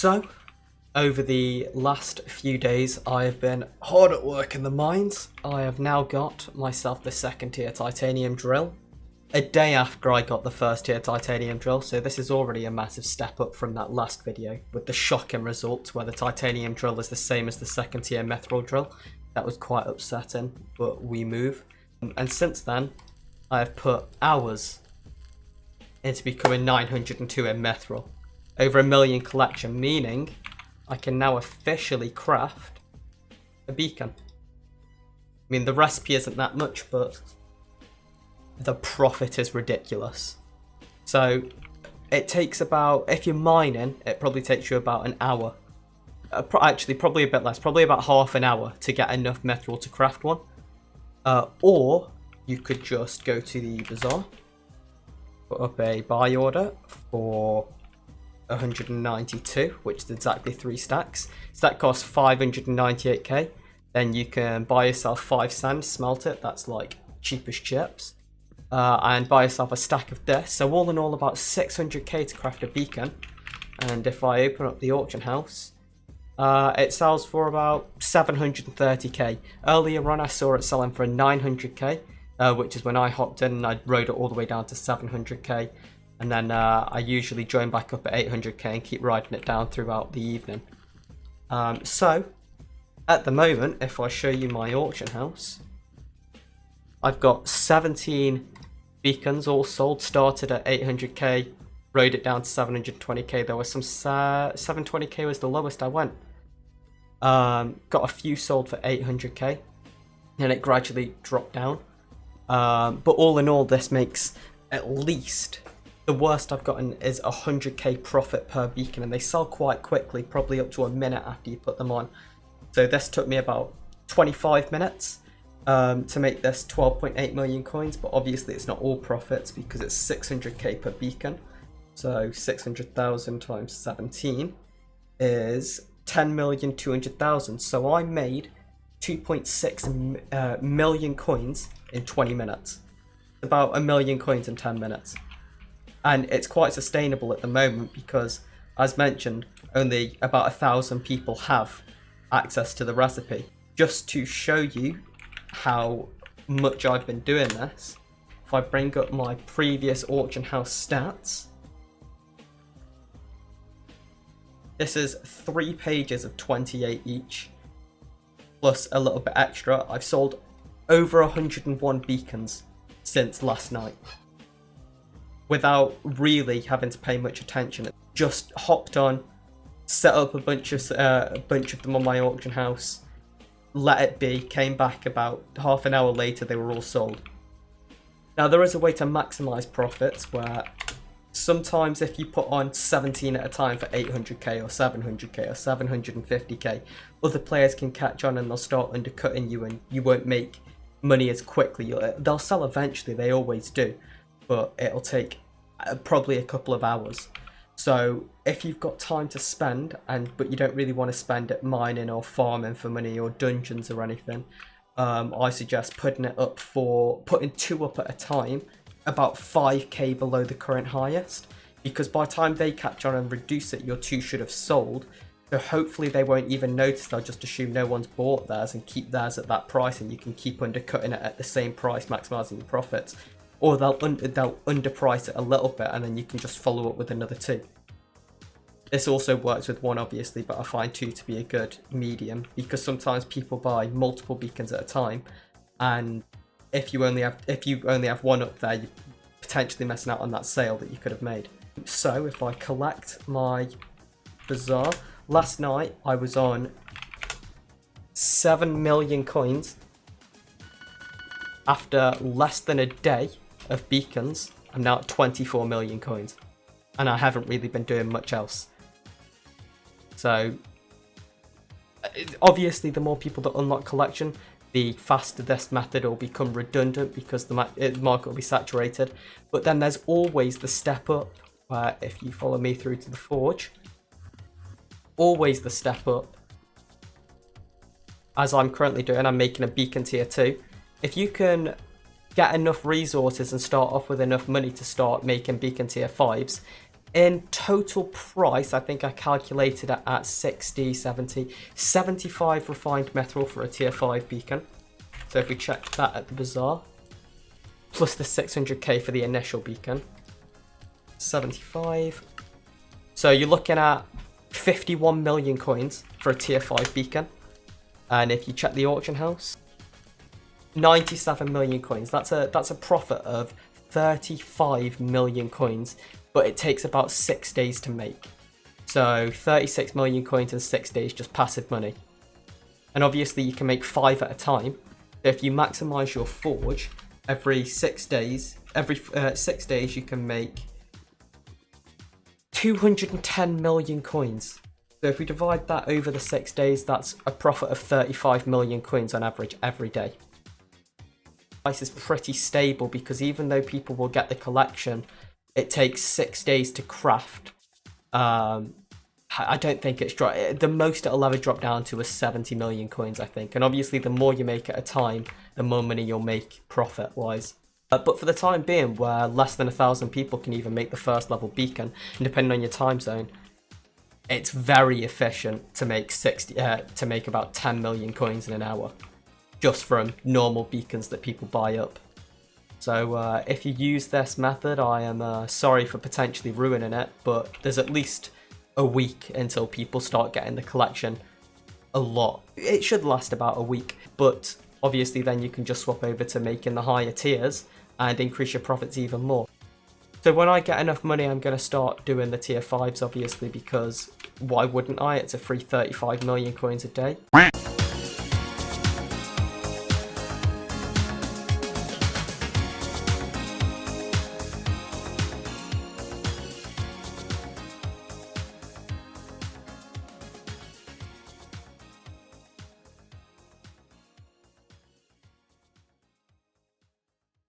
So, over the last few days, I have been hard at work in the mines. I have now got myself the second tier titanium drill, a day after I got the first tier titanium drill, so this is already a massive step up from that last video with the shocking results where the titanium drill is the same as the second tier mithril drill. That was quite upsetting, but we move. And since then, I have put hours into becoming 902 in mithril. Over 1 million collection, meaning I can now officially craft a beacon. I mean, the recipe isn't that much, but the profit is ridiculous. So it takes about, if you're mining, it probably takes you about an hour. Actually, probably a bit less, probably about half an hour to get enough mithril to craft one. Or you could just go to the bazaar, put up a buy order for 192, which is exactly 3 stacks. So that costs 598k. Then you can buy yourself 5 sand, smelt it, that's like cheap as chips. And buy yourself a stack of this. So all in all about 600k to craft a beacon. And if I open up the auction house, it sells for about 730k. Earlier on I saw it selling for 900k, which is when I hopped in and I rode it all the way down to 700k. And then I usually join back up at 800k and keep riding it down throughout the evening. So, at the moment, if I show you my auction house, I've got 17 beacons all sold, started at 800k, rode it down to 720k. There was some 720k was the lowest I went. Got a few sold for 800k, and it gradually dropped down. But all in all, this makes at least, the worst I've gotten is 100k profit per beacon, and they sell quite quickly, probably up to a minute after you put them on. So this took me about 25 minutes to make this 12.8 million coins, but obviously it's not all profits because it's 600k per beacon. So 600,000 times 17 is 10,200,000. So I made 2.6 million coins in 20 minutes. About 1 million coins in 10 minutes. And it's quite sustainable at the moment because, as mentioned, only about 1,000 people have access to the recipe. Just to show you how much I've been doing this, if I bring up my previous auction house stats, this is 3 pages of 28 each, plus a little bit extra. I've sold over 101 beacons since last night, without really having to pay much attention. Just hopped on, set up a bunch of them on my auction house, let it be, came back about half an hour later, they were all sold. Now there is a way to maximize profits where sometimes if you put on 17 at a time for 800k or 700k or 750k, other players can catch on and they'll start undercutting you and you won't make money as quickly. They'll sell eventually, they always do, but it'll take probably a couple of hours. So if you've got time to spend, but you don't really want to spend it mining or farming for money or dungeons or anything, I suggest putting 2 up at a time, about 5k below the current highest, because by the time they catch on and reduce it, your 2 should have sold. So hopefully they won't even notice, they'll just assume no one's bought theirs and keep theirs at that price, and you can keep undercutting it at the same price, maximizing your profits. Or they'll underprice it a little bit and then you can just follow up with another 2. This also works with 1 obviously, but I find 2 to be a good medium because sometimes people buy multiple beacons at a time, and if you only have 1 up there, you're potentially missing out on that sale that you could have made. So if I collect my bazaar, last night I was on 7 million coins. After less than a day of beacons, I'm now at 24 million coins. And I haven't really been doing much else. So, obviously the more people that unlock collection, the faster this method will become redundant because the market will be saturated. But then there's always the step up, where if you follow me through to the forge, always the step up, as I'm currently doing, I'm making a beacon tier 2. If you can get enough resources and start off with enough money to start making beacon tier 5s, In total price, I think I calculated it at 60, 70, 75 refined metal for a tier 5 beacon. So if we check that at the bazaar, plus the 600k for the initial beacon, 75. So you're looking at 51 million coins for a tier 5 beacon. And if you check the auction house, 97 million coins. That's a profit of 35 million coins, but it takes about 6 days to make. So 36 million coins in 6 days, just passive money. And obviously you can make 5 at a time. So if you maximize your forge, every 6 days, you can make 210 million coins. So if we divide that over the 6 days, that's a profit of 35 million coins on average every day. Price is pretty stable because even though people will get the collection, it takes 6 days to craft. I don't think it's the most it'll ever drop down to is 70 million coins, I think. And obviously the more you make at a time, the more money you'll make profit wise. But for the time being, where less than 1,000 people can even make the first level beacon, and depending on your time zone, it's very efficient to make about 10 million coins in an hour, just from normal beacons that people buy up. So if you use this method, I am sorry for potentially ruining it, but there's at least a week until people start getting the collection a lot. It should last about a week, but obviously then you can just swap over to making the higher tiers and increase your profits even more. So when I get enough money, I'm going to start doing the tier 5s, obviously, because why wouldn't I? It's a free 35 million coins a day.